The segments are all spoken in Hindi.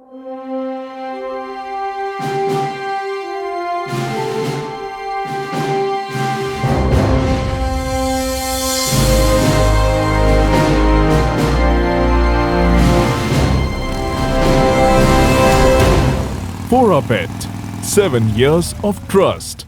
For a pet, 7 years of trust.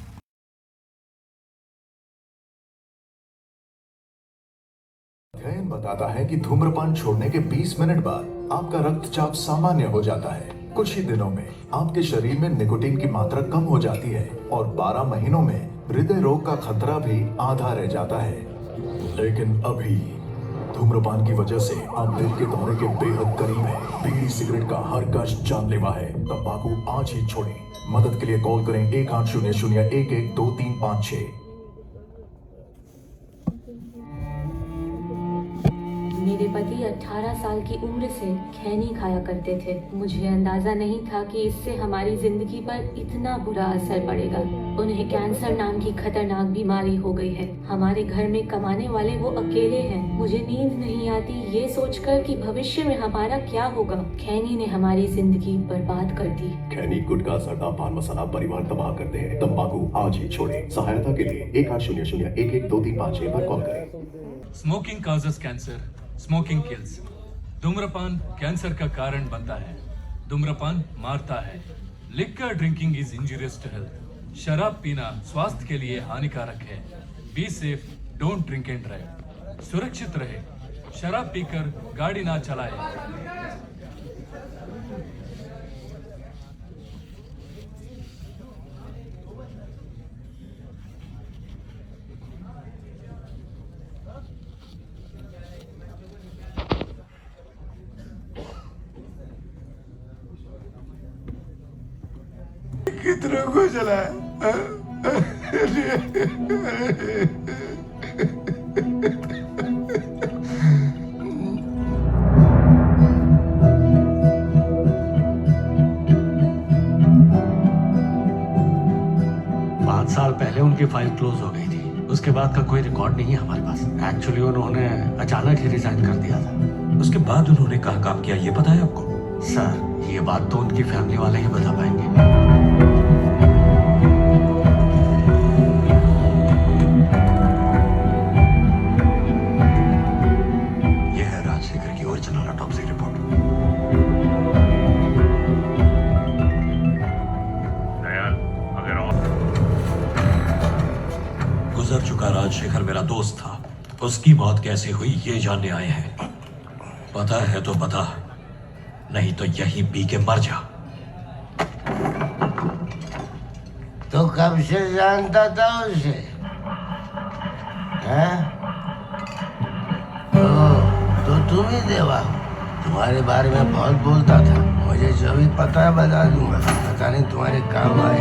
अध्ययन बताता है कि धूम्रपान छोड़ने के 20 मिनट बाद आपका रक्तचाप सामान्य हो जाता है। कुछ ही दिनों में आपके शरीर में निकोटीन की मात्रा कम हो जाती है और 12 महीनों में हृदय रोग का खतरा भी आधा रह जाता है। लेकिन अभी धूम्रपान की वजह से आप दिल के दौरे के बेहद करीब हैं। बीड़ी सिगरेट का हर कष्ट जानलेवा है। तंबाकू आज ही छोड़ें। मदद के लिए कॉल करें 1800-112356। मेरे पति 18 साल की उम्र से खैनी खाया करते थे। मुझे अंदाजा नहीं था कि इससे हमारी जिंदगी पर इतना बुरा असर पड़ेगा। उन्हें कैंसर नाम की खतरनाक बीमारी हो गई है। हमारे घर में कमाने वाले वो अकेले हैं। मुझे नींद नहीं आती ये सोचकर कि भविष्य में हमारा क्या होगा। खैनी ने हमारी जिंदगी बर्बाद कर दी। खैनी, गुटखा, सट्टा, पान मसाला परिवार तबाह करते हैं। तंबाकू आज ही छोड़ें। सहायता के लिए 1800-112356 पर कॉल करें। Smoking causes cancer, smoking kills. धूम्रपान कैंसर का कारण बनता है। धूम्रपान मारता है। Liquor drinking is injurious to health. शराब पीना स्वास्थ्य के लिए हानिकारक है। Be safe, don't drink and drive. सुरक्षित रहे। शराब पीकर गाड़ी ना चलाए। कितनों को चला पाँच साल पहले उनकी फाइल क्लोज हो गई थी। उसके बाद का कोई रिकॉर्ड नहीं है हमारे पास। एक्चुअली उन्होंने अचानक ही रिजाइन कर दिया था। उसके बाद उन्होंने कहा काम किया, ये पता है आपको? सर, ये बात तो उनकी फैमिली वाले ही बता पाएंगे। यह है राजशेखर की ओरिजिनल ऑटोप्सी रिपोर्ट। दयाल, अगर गुजर चुका राजशेखर मेरा दोस्त था। उसकी मौत कैसे हुई ये जानने आए हैं। पता है तो पता, नहीं तो यहीं पी के मर जा। तो कब से जानता था उसे? हैं? तो तुम ही देवा। तुम्हारे बारे में बहुत बोलता था। मुझे जो भी पता है बता दूंगा। पता नहीं तुम्हारे काम आए।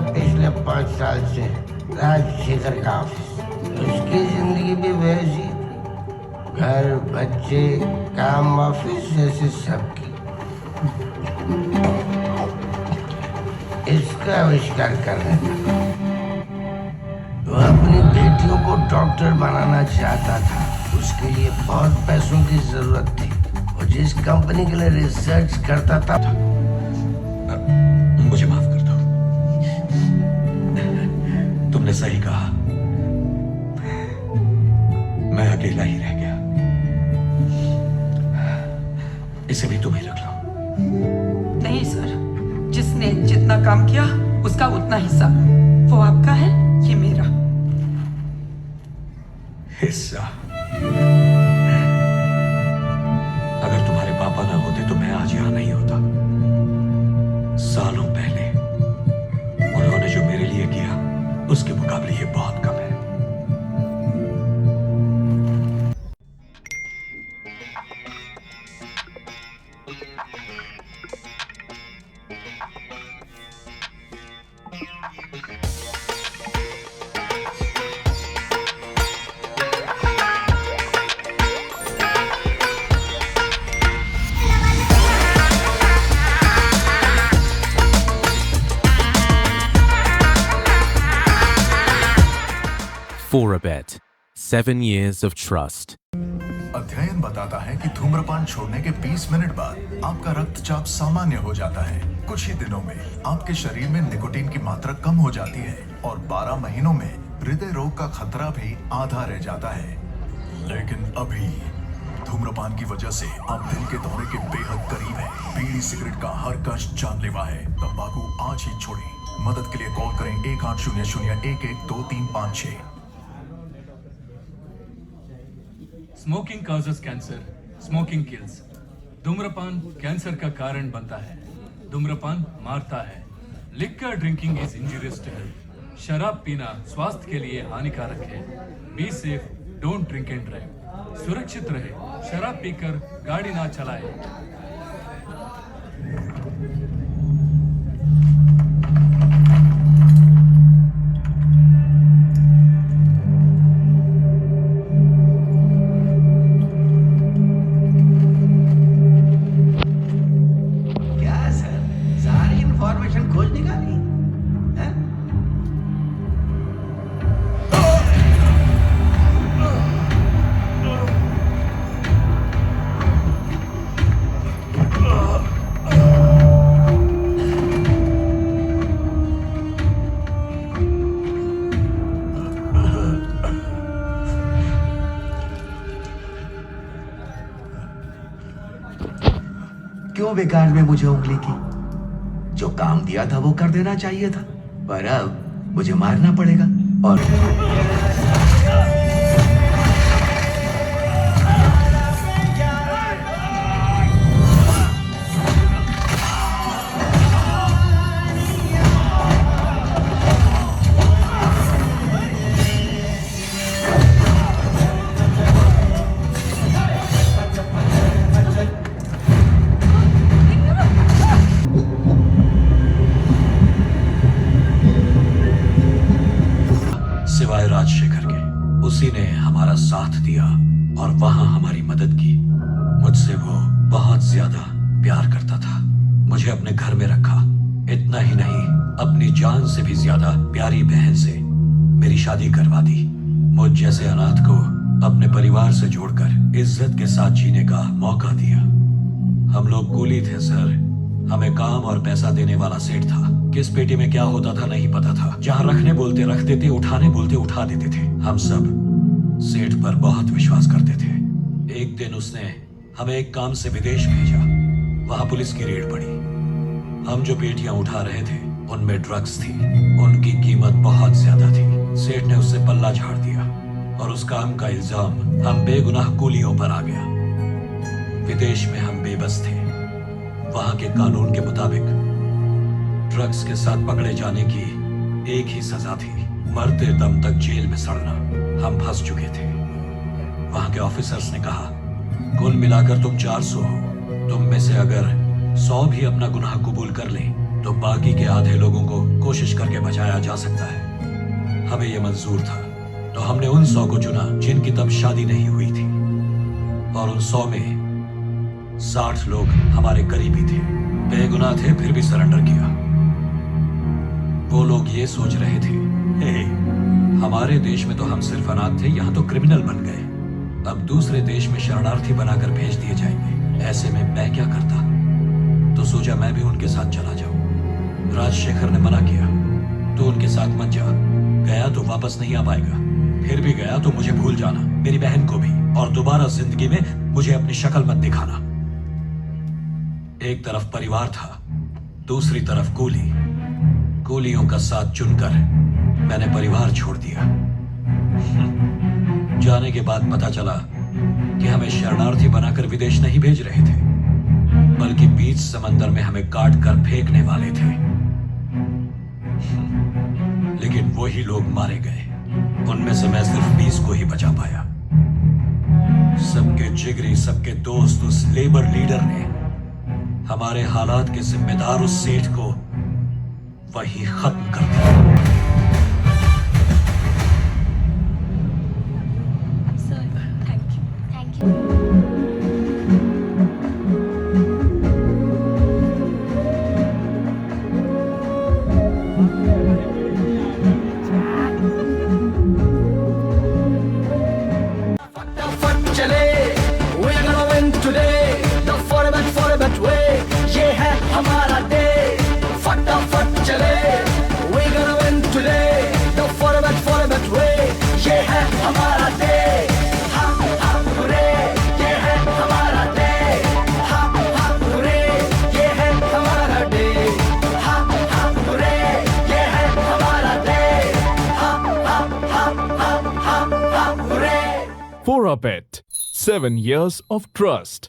पिछले 5 साल से राजशेखर का ऑफिस। उसकी जिंदगी भी वैसी, घर, बच्चे, काम, ऑफिस जैसे सबकी। इसका आविष्कार करने लगा। वो अपनी बेटियों को डॉक्टर बनाना चाहता था। उसके लिए बहुत पैसों की जरूरत थी। वो जिस कंपनी के लिए रिसर्च करता था। मुझे माफ कर दो। तुमने सही कहा, मैं अकेला ही रह गया। इसे भी तुम ही रख लो। नहीं सर, जिसने जितना काम किया उसका उतना हिस्सा। वो आपका है, ये मेरा हिस्सा। अगर तुम्हारे पापा ना होते तो मैं आज यहां नहीं होता। सालों पहले उन्होंने जो मेरे लिए किया उसके मुकाबले ये बहुत कम है। For a Bet, 7 years of trust. अध्ययन बताता है कि धूम्रपान छोड़ने के 20 मिनट बाद आपका रक्तचाप सामान्य हो जाता है। कुछ ही दिनों में आपके शरीर में निकोटीन की मात्रा कम हो जाती है और 12 महीनों में हृदय रोग का खतरा भी आधा रह जाता है। लेकिन अभी धूम्रपान की वजह से आप दिल के दौरे के बेहद करीब हैं। बीड़ी सिगरेट का हर कष्ट जानलेवा है। तंबाकू आज ही छोड़ें। मदद के लिए कॉल करें 1800-112356। Smoking causes cancer, smoking kills. धूम्रपान कैंसर का कारण बनता है, धूम्रपान मारता है। Liquor drinking is injurious to health. शराब पीना स्वास्थ्य के लिए हानिकारक है। Be safe, don't drink and drive. सुरक्षित रहे, शराब पीकर गाड़ी ना चलाए। क्यों बेकार में मुझे उंगली की? जो काम दिया था वो कर देना चाहिए था, पर अब मुझे मारना पड़ेगा। और सिवाय राजशेखर के, उसी ने हमारा साथ दिया और वहां हमारी मदद की। मुझसे वो बहुत ज्यादा प्यार करता था। मुझे अपने घर में रखा। इतना ही नहीं, अपनी जान से भी ज्यादा प्यारी बहन से मेरी शादी करवा दी। मुझ जैसे अनाथ को अपने परिवार से जोड़कर इज्जत के साथ जीने का मौका दिया। हम लोग कूली थे सर। हमें काम और पैसा देने वाला सेठ था। किस पेटी में क्या होता था नहीं पता था। जहां रखने बोलते रख देते, उठाने बोलते उठा देते थे। हम सब सेठ पर बहुत विश्वास करते थे। एक दिन उसने हमें एक काम से विदेश भेजा। वहां पुलिस की रेड पड़ी। हम जो पेटियां उठा रहे थे उनमें ड्रग्स थी। उनकी कीमत बहुत ज्यादा थी। सेठ ने उससे पल्ला झाड़ दिया और उस काम का इल्जाम हम बेगुनाह कूलियों पर आ गया। विदेश में हम बेबस थे। वहां के कानून के मुताबिक ड्रग्स के साथ पकड़े जाने की एक ही सजा थी, मरते दम तक जेल में सड़ना। हम फंस चुके थे। वहां के ऑफिसर्स ने कहा, कुल मिलाकर तुम 400 हो। तुम में से अगर 100 भी अपना गुनाह कबूल कर ले तो बाकी के आधे लोगों को कोशिश करके बचाया जा सकता है। हमें यह मंजूर था, तो हमने उन 100 को चुना जिनकी तब शादी नहीं हुई थी। और उन 100 में 60 लोग हमारे करीबी थे, बेगुनाह थे, फिर भी सरेंडर किया। वो लोग ये सोच रहे थे, हे, हमारे देश में तो हम सिर्फ अनाथ थे, यहाँ तो क्रिमिनल बन गए। अब दूसरे देश में शरणार्थी बनाकर भेज दिए जाएंगे। ऐसे में मैं क्या करता? तो सोचा मैं भी उनके साथ चला जाऊं। राजशेखर ने मना किया, तो उनके साथ मत जा। गया तो वापस नहीं आ पाएगा। फिर भी गया तो मुझे भूल जाना, मेरी बहन को भी, और दोबारा जिंदगी में मुझे अपनी शक्ल मत दिखाना। एक तरफ परिवार था, दूसरी तरफ कूली। कूलियों का साथ चुनकर मैंने परिवार छोड़ दिया। जाने के बाद पता चला कि हमें शरणार्थी बनाकर विदेश नहीं भेज रहे थे, बल्कि बीच समंदर में हमें काट कर फेंकने वाले थे। लेकिन वही लोग मारे गए। उनमें से मैं सिर्फ 20 को ही बचा पाया। सबके जिगरी, सबके दोस्त उस लेबर लीडर ने हमारे हालात के जिम्मेदार उस सेठ को वही खत्म कर दिया। a Pet. 7 years of trust.